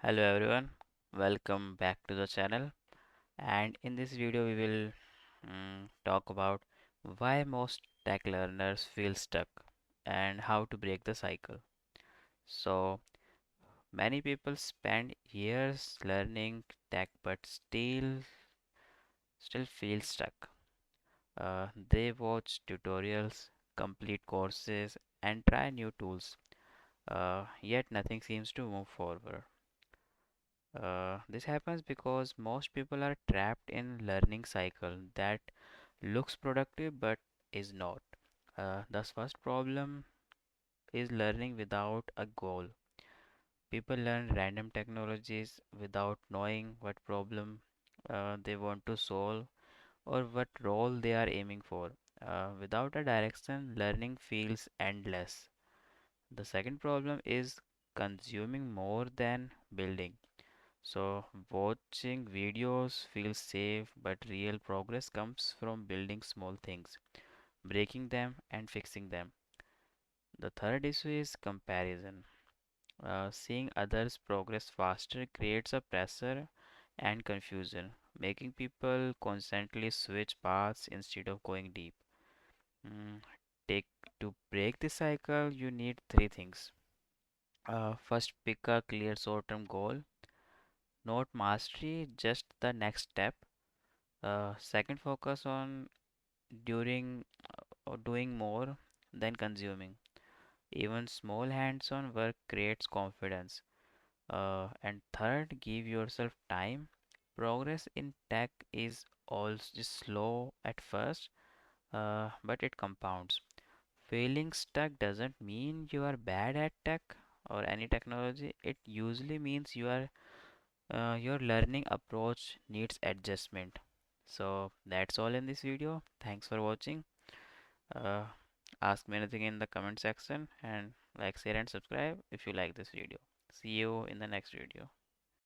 Hello everyone, welcome back to the channel. And in this video, we will talk about why most tech learners feel stuck and how to break the cycle. So, many people spend years learning tech but still feel stuck. They watch tutorials, complete courses, and try new tools, yet nothing seems to move forward. This happens because most people are trapped in learning cycle that looks productive but is not. The first problem is learning without a goal. People learn random technologies without knowing what problem they want to solve or what role they are aiming for. Without a direction, learning feels endless. The second problem is consuming more than building. So, watching videos feels safe, but real progress comes from building small things, breaking them, and fixing them. The third issue is comparison. Seeing others progress faster creates a pressure and confusion, making people constantly switch paths instead of going deep. Mm, take to break the cycle, you need three things. First, pick a clear short-term goal, not mastery, just the next step. Second, focus on during or doing more than consuming. Even small hands-on work creates confidence. And third, give yourself time. Progress in tech is also slow at first, but it compounds. Feeling stuck doesn't mean you are bad at tech or any technology. It usually means your learning approach needs adjustment. So that's all in this video. Thanks for watching. Uh, Ask me anything in the comment section and like, share, and subscribe if you like this video. See you in the next video.